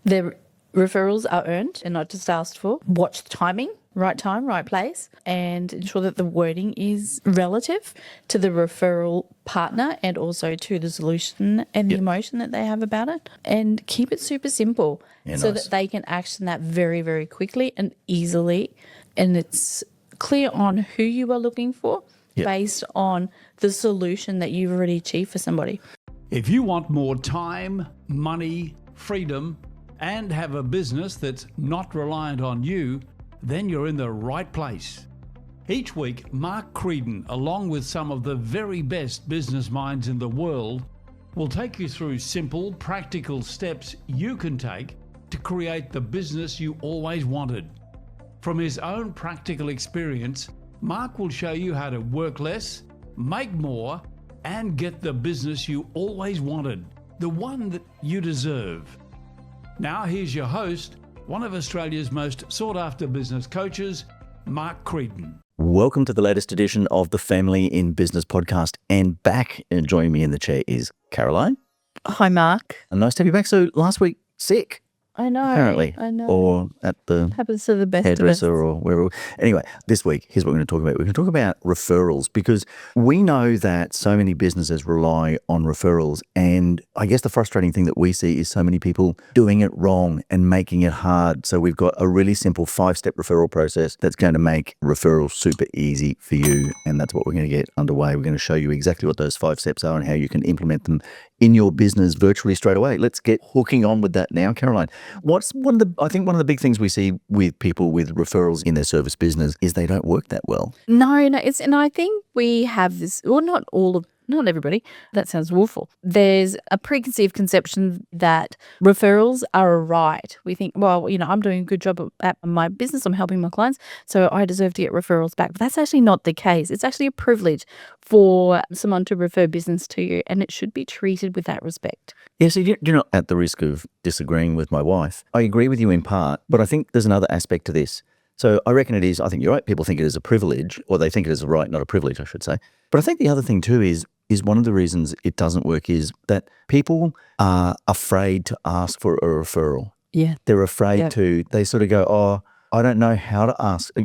The referrals are earned and not just asked for. Watch the timing, right place, and ensure that the wording is relative to the referral partner and also to the solution and the emotion that they have about it. And keep it super simple that they can action that very, very quickly and easily. And it's clear on who you are looking for based on the solution that you've already achieved for somebody. If you want more time, money, freedom, and have a business that's not reliant on you, then you're in the right place. Each week, Mark Creedon, along with some of the very best business minds in the world, will take you through simple, practical steps you can take to create the business you always wanted. From his own practical experience, Mark will show you how to work less, make more, and get the business you always wanted, the one that you deserve. Now here's your host, one of Australia's most sought-after business coaches, Mark Creedon. Welcome to the latest edition of the Family in Business podcast. And back and joining me in the chair is Caroline. Hi, Mark. And nice to have you back. So last week, sick. I know. Apparently. I know. Or at the happens to the best hairdresser of us. or wherever. Anyway, this week, here's what we're going to talk about. We're going to talk about referrals because we know that so many businesses rely on referrals. And I guess the frustrating thing that we see is so many people doing it wrong and making it hard. So we've got a really simple 5-step referral process that's going to make referrals super easy for you. And that's what we're going to get underway. We're going to show you exactly what those 5 steps are and how you can implement them in your business virtually straight away. Let's get hooking on with that now, Caroline. What's one of the big things we see with people with referrals in their service business is they don't work that well. No, and I think we have this, well, not everybody. That sounds awful. There's a preconceived conception that referrals are a right. We think, well, I'm doing a good job at my business. I'm helping my clients, so I deserve to get referrals back. But that's actually not the case. It's actually a privilege for someone to refer business to you, and it should be treated with that respect. Yeah, so you're not at the risk of disagreeing with my wife. I agree with you in part, but I think there's another aspect to this. So I reckon it is, I think you're right, people think it is a privilege, or they think it is a right, not a privilege, I should say. But I think the other thing too is one of the reasons it doesn't work is that people are afraid to ask for a referral. Yeah. They're afraid to, they sort of go, oh, I don't know how to ask, I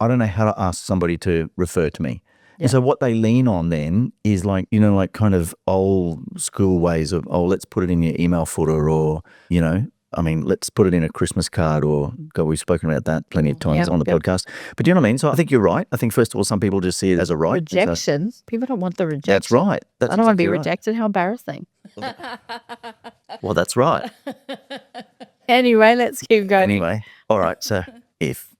don't know how to ask somebody to refer to me. Yeah. And so what they lean on then is like kind of old school ways of, let's put it in your email footer or, let's put it in a Christmas card or, God, we've spoken about that plenty of times on the podcast. But do you know what I mean? So I think you're right. I think, first of all, some people just see it as a right. Rejection. So, people don't want the rejection. That's right. I don't want to be rejected. How embarrassing. Well, that's right. Anyway, let's keep going. Anyway, all right. So if,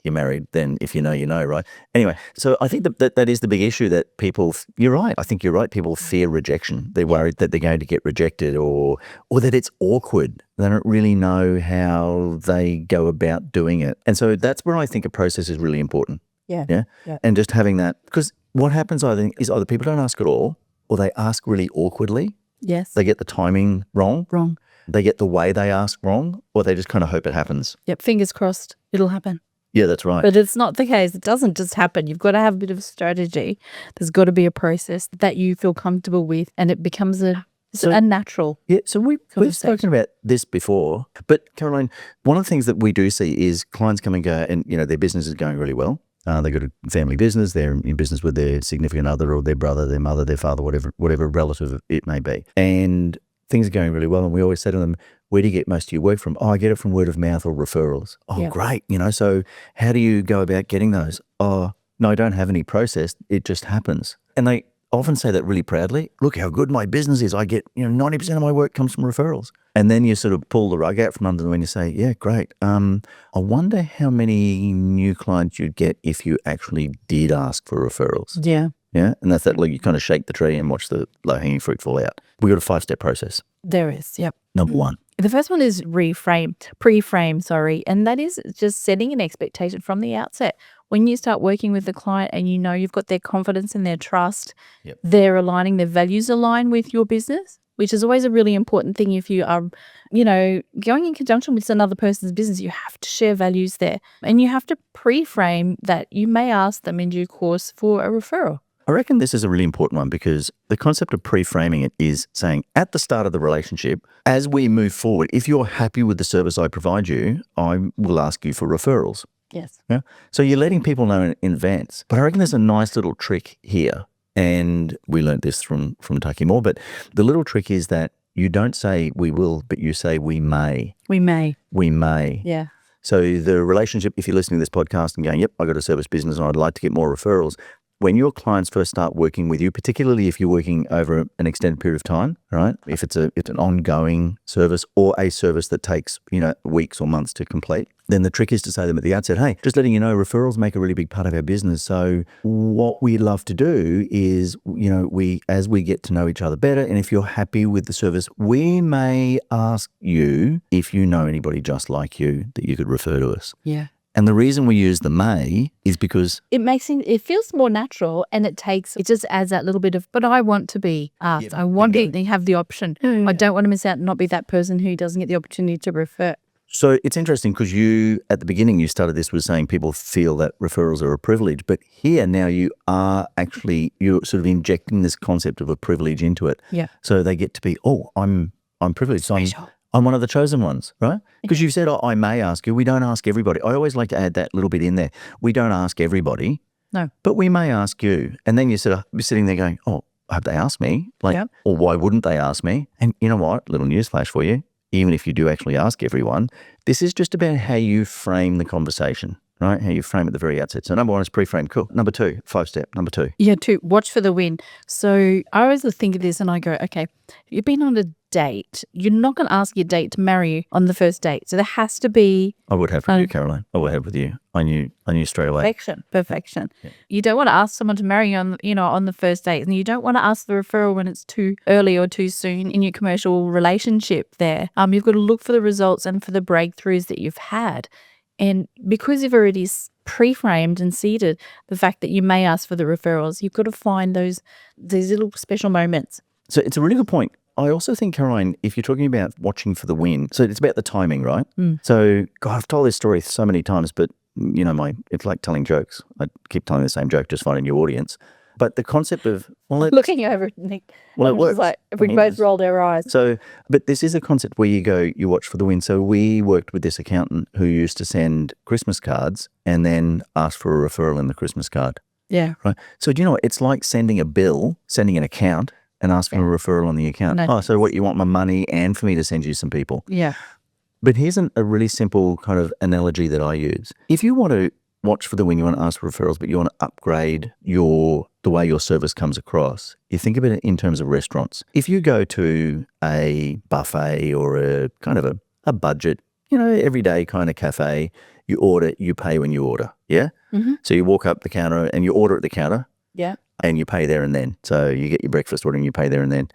you're married, then if you know, right? Anyway, so I think that is the big issue that people, you're right. I think you're right. People fear rejection. They're worried that they're going to get rejected or that it's awkward. They don't really know how they go about doing it. And so that's where I think a process is really important. Yeah. And just having that, because what happens, I think, is either people don't ask at all or they ask really awkwardly. Yes. They get the timing wrong. They get the way they ask wrong, or they just kind of hope it happens. Yep. Fingers crossed. It'll happen. Yeah, that's right. But it's not the case. It doesn't just happen. You've got to have a bit of a strategy. There's got to be a process that you feel comfortable with, and it becomes a natural. Yeah, so we've spoken about this before. But Caroline, one of the things that we do see is clients come and go, and their business is going really well. They've got a family business. They're in business with their significant other or their brother, their mother, their father, whatever relative it may be. And things are going really well. And we always say to them, where do you get most of your work from? Oh, I get it from word of mouth or referrals. Oh, great. So how do you go about getting those? Oh, no, I don't have any process. It just happens. And they often say that really proudly. Look how good my business is. I get, 90% of my work comes from referrals. And then you sort of pull the rug out from under them and you say, yeah, great. I wonder how many new clients you'd get if you actually did ask for referrals. Yeah. Yeah. And that's that, like, you kind of shake the tree and watch the low-hanging fruit fall out. We got a 5-step process. There is. Yep. Number 1. The first one is pre-frame, and that is just setting an expectation from the outset. When you start working with the client and you've got their confidence and their trust, they're aligning, their values align with your business, which is always a really important thing. If you are, going in conjunction with another person's business, you have to share values there, and you have to pre-frame that you may ask them in due course for a referral. I reckon this is a really important one because the concept of pre-framing it is saying at the start of the relationship, as we move forward, if you're happy with the service I provide you, I will ask you for referrals. Yes. Yeah. So you're letting people know in advance. But I reckon there's a nice little trick here. And we learned this from Taki Moore. But the little trick is that you don't say we will, but you say we may. We may. We may. Yeah. So the relationship, if you're listening to this podcast and going, yep, I got a service business and I'd like to get more referrals, when your clients first start working with you, particularly if you're working over an extended period of time, right? If it's an ongoing service or a service that takes, weeks or months to complete, then the trick is to say to them at the outset, hey, just letting you know, referrals make a really big part of our business. So what we love to do is, as we get to know each other better, and if you're happy with the service, we may ask you if you know anybody just like you that you could refer to us. Yeah. And the reason we use the may is because it feels more natural, and it just adds that little bit of, but I want to be asked. I want to have the option. I don't want to miss out and not be that person who doesn't get the opportunity to refer. So it's interesting because you, at the beginning, you started this with saying people feel that referrals are a privilege, but here now you're sort of injecting this concept of a privilege into it. Yeah. So they get to be, I'm privileged. So I'm one of the chosen ones, right? Because you said, I may ask you. We don't ask everybody. I always like to add that little bit in there. We don't ask everybody. No. But we may ask you. And then you're sitting there going, I hope they ask me. Or why wouldn't they ask me? And you know what? Little newsflash for you. Even if you do actually ask everyone, this is just about how you frame the conversation, right? How you frame at the very outset. So number one is pre-frame. Cool. Number two, 5-step. Number two. Yeah, two, watch for the win. So I always think of this and I go, okay, you've been on a date. You're not going to ask your date to marry you on the first date. So there has to be... I would have with you, Caroline. I would have with you. I knew straight away. Perfection. Yeah. You don't want to ask someone to marry you on the first date, and you don't want to ask the referral when it's too early or too soon in your commercial relationship there. You've got to look for the results and for the breakthroughs that you've had. And because you've already pre-framed and seeded the fact that you may ask for the referrals, you've got to find these little special moments. So it's a really good point. I also think, Caroline, if you're talking about watching for the win, so it's about the timing, right? So, God, I've told this story so many times, but, it's like telling jokes. I keep telling the same joke, just find a new audience. But the concept of... looking over at Nick, it works. Like, we both rolled our eyes. So, but this is a concept where you watch for the win. So we worked with this accountant who used to send Christmas cards and then ask for a referral in the Christmas card. Yeah. Right. So do you know what? It's like sending an account and asking for a referral on the account. No. So what, you want my money and for me to send you some people? Yeah. But here's a really simple kind of analogy that I use. If you want to watch for the win, you want to ask for referrals, but you want to upgrade the way your service comes across, you think of it in terms of restaurants. If you go to a buffet or a kind of a budget, everyday kind of cafe, you order, you pay when you order. Yeah. Mm-hmm. So you walk up the counter and you order at the counter. Yeah. And you pay there and then. So you get your breakfast order and you pay there and then.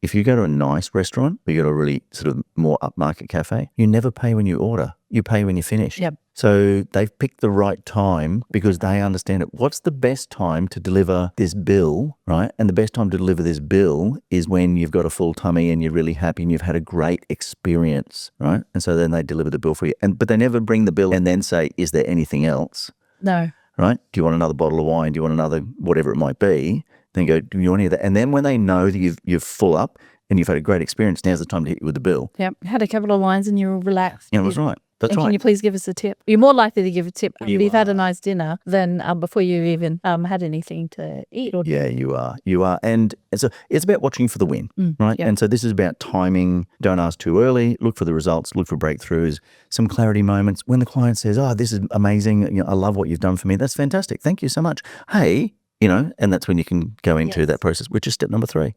If you go to a nice restaurant or you go to a really sort of more upmarket cafe, you never pay when you order. You pay when you finish. Yep. So they've picked the right time because they understand it. What's the best time to deliver this bill, right? And the best time to deliver this bill is when you've got a full tummy and you're really happy and you've had a great experience, right? And so then they deliver the bill for you. But they never bring the bill and then say, is there anything else? No. Right? Do you want another bottle of wine? Do you want another whatever it might be? Then go, do you want any of that? And then when they know that you're full up and you've had a great experience, now's the time to hit you with the bill. Yep. Had a couple of wines and you're relaxed. Yeah, that's right. That's right. Can you please give us a tip? You're more likely to give a tip after you've had a nice dinner than before you even had anything to eat. Yeah, you are. You are. And so it's about watching for the win, right? Yep. And so this is about timing. Don't ask too early. Look for the results. Look for breakthroughs. Some clarity moments. When the client says, this is amazing. I love what you've done for me. That's fantastic. Thank you so much. Hey, and that's when you can go into that process, which is step number 3.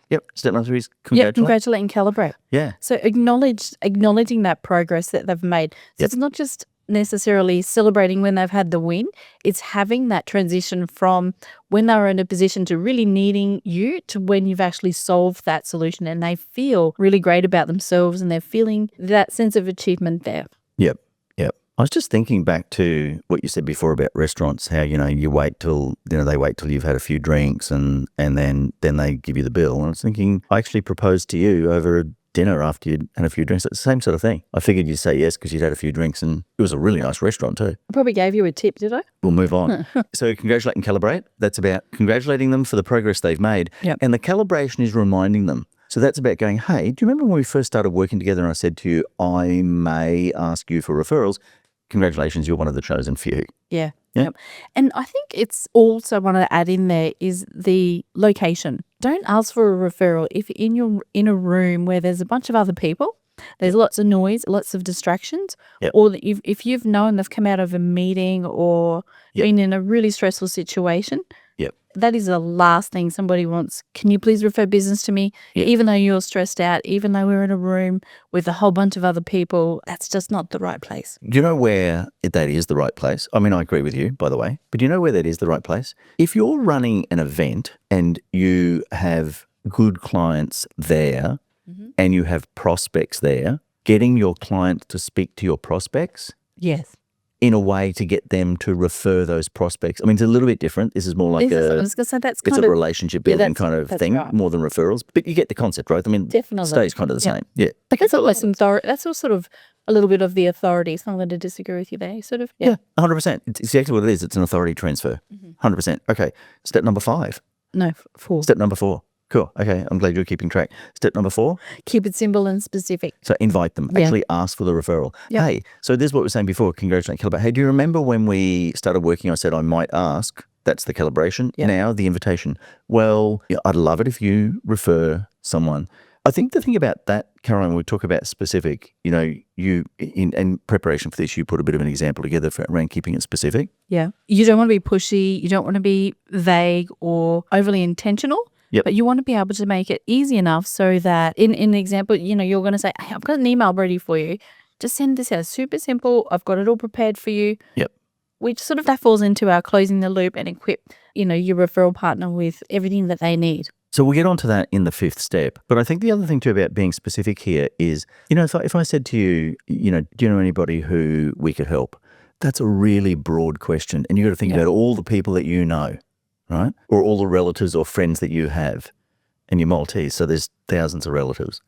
Yep. Step number 3 is congratulate and calibrate. Yeah. So acknowledging that progress that they've made. So it's not just necessarily celebrating when they've had the win. It's having that transition from when they're in a position to really needing you to when you've actually solved that solution and they feel really great about themselves and they're feeling that sense of achievement there. Yep. I was just thinking back to what you said before about restaurants, how, you wait till, they wait till you've had a few drinks and then they give you the bill. And I was thinking, I actually proposed to you over dinner after you'd had a few drinks. It's the same sort of thing. I figured you'd say yes because you'd had a few drinks, and it was a really nice restaurant too. I probably gave you a tip, did I? We'll move on. So congratulate and calibrate. That's about congratulating them for the progress they've made. Yep. And the calibration is reminding them. So that's about going, hey, do you remember when we first started working together and I said to you, I may ask you for referrals? Congratulations, you're one of the chosen few. Yeah. Yeah. Yep. And I think it's also want to add in there is the location. Don't ask for a referral if you're in a room where there's a bunch of other people, there's lots of noise, lots of distractions, Yep. or that if you've known they've come out of a meeting or Yep. been in a really stressful situation. Yep. That is the last thing somebody wants. Can you please refer business to me? Yeah. Even though you're stressed out, even though we're in a room with a whole bunch of other people, that's just not the right place. Do you know where that is the right place? I mean, I agree with you, by the way, but do you know where that is the right place? If you're running an event and you have good clients there and you have prospects there, getting your clients to speak to your prospects Yes. in a way to get them to refer those prospects. I mean, it's a little bit different. This is more like I was going to say that's it's kind a of relationship building kind of that's thing right. more than referrals. But you get the concept, right? I mean, Definitely. stays kind of the Yeah. same. Yeah. like that's almost that's all sort of a little bit of the authority. So I'm going to disagree with you there. Sort of. Yeah, 100%. It's exactly what it is. It's an authority transfer. 100%. Okay. Step number 5. No, 4. Step number 4. Cool. Okay. I'm glad you're keeping track. Step number 4. Keep it simple and specific. So invite them. Yeah. Actually ask for the referral. Yep. Hey, so this is what we were saying before. Congratulate, calibrate. Hey, do you remember when we started working, I said I might ask? That's the calibration. Yep. Now the invitation. Well, yeah, I'd love it if you refer someone. I think the thing about that, Caroline, when we talk about specific, you in preparation for this, you put a bit of an example together around keeping it specific. Yeah. You don't want to be pushy. You don't want to be vague or overly intentional. Yep. But you want to be able to make it easy enough so that in an example, you're going to say, hey, I've got an email ready for you. Just send this out. Super simple. I've got it all prepared for you. Yep. Which sort of that falls into our closing the loop and equip, your referral partner with everything that they need. So we'll get onto that in the 5th step. But I think the other thing too about being specific here is, if I said to you, do you know anybody who we could help? That's a really broad question. And you got to think about all the people that you know, right? Or all the relatives or friends that you have. And you're Maltese, so there's thousands of relatives.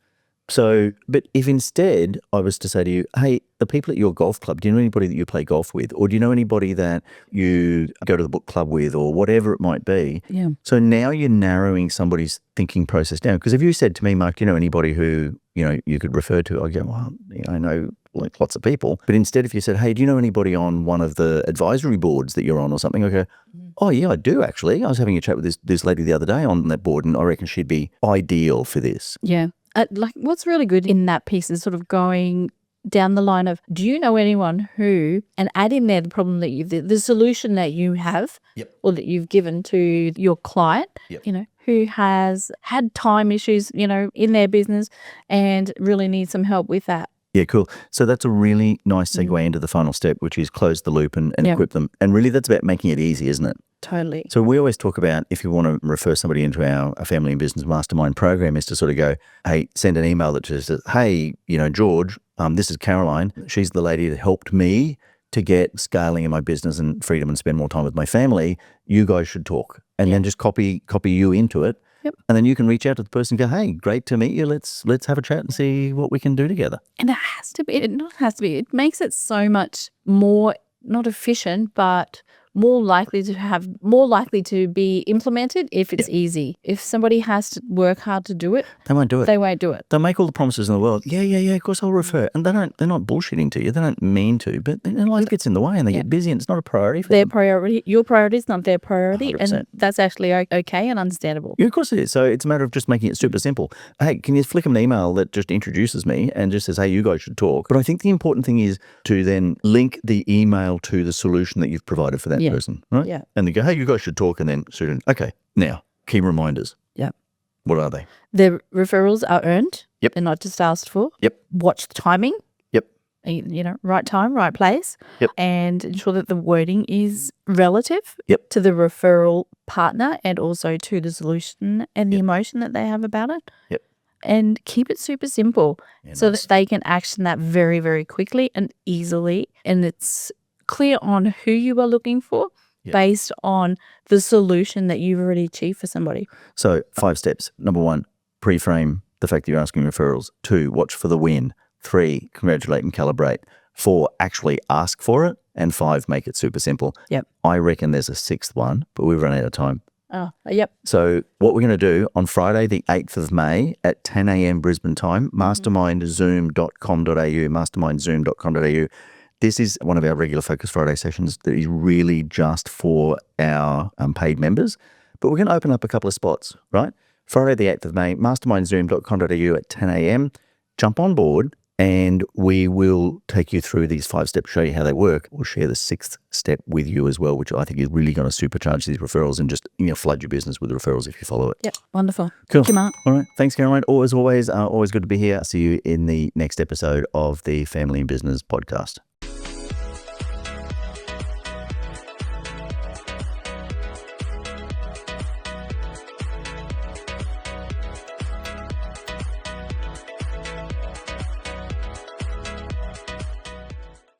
So, but if instead I was to say to you, hey, the people at your golf club, do you know anybody that you play golf with? Or do you know anybody that you go to the book club with or whatever it might be? Yeah. So now you're narrowing somebody's thinking process down. Because if you said to me, Mark, do you know anybody who, you could refer to? I go, well, I know like lots of people. But instead if you said, hey, do you know anybody on one of the advisory boards that you're on or something? I go, oh yeah, I do actually. I was having a chat with this lady the other day on that board and I reckon she'd be ideal for this. Yeah. What's really good in that piece is sort of going down the line of, do you know anyone who, and add in there the problem that the solution that you have or that you've given to your client, who has had time issues, in their business and really needs some help with that. Yeah, cool. So that's a really nice segue into the final step, which is close the loop and equip them. And really that's about making it easy, isn't it? Totally. So we always talk about if you want to refer somebody into our family and business mastermind program is to sort of go, hey, send an email that just says, hey, George, this is Caroline. She's the lady that helped me to get scaling in my business and freedom and spend more time with my family. You guys should talk. And then just copy you into it. Yep. And then you can reach out to the person and go, hey, great to meet you. Let's have a chat and see what we can do together. And it makes it so much more, not efficient, but more likely to be implemented if it's easy. If somebody has to work hard to do it, they won't do it. They won't do it. They'll make all the promises in the world. Yeah, of course I'll refer. And they're not bullshitting to you. They don't mean to, but life gets in the way and they get busy and it's not a priority for them. Priority. Your priority is not their priority. 100%. And that's actually okay and understandable. Yeah, of course it is. So it's a matter of just making it super simple. Hey, can you flick them an email that just introduces me and just says, hey, you guys should talk. But I think the important thing is to then link the email to the solution that you've provided for that person, right? Yeah. And they go, hey, you guys should talk. And then, okay, now, key reminders. Yeah. What are they? The referrals are earned. Yep. They're not just asked for. Yep. Watch the timing. Yep. Right time, right place. Yep. And ensure that the wording is relative Yep. to the referral partner and also to the solution and the emotion that they have about it. Yep. And keep it super simple so nice. that they can action that very, very quickly and easily. And it's clear on who you are looking for based on the solution that you've already achieved for somebody. So 5 steps. Number 1, pre-frame the fact that you're asking referrals. 2, watch for the win. 3, congratulate and calibrate. 4, actually ask for it. And 5, make it super simple. Yep. I reckon there's a 6th one, but we've run out of time. Oh, yep. So what we're going to do on Friday, the 8th of May at 10 a.m. Brisbane time, mastermindzoom.com.au. This is one of our regular Focus Friday sessions that is really just for our paid members. But we're going to open up a couple of spots, right? Friday the 8th of May, mastermindzoom.com.au at 10 a.m. Jump on board and we will take you through these 5 steps, show you how they work. We'll share the 6th step with you as well, which I think is really going to supercharge these referrals and just flood your business with referrals if you follow it. Yep. Wonderful. Cool. Thank you, Mark. All right. Thanks, Caroline. Always good to be here. See you in the next episode of the Family and Business podcast.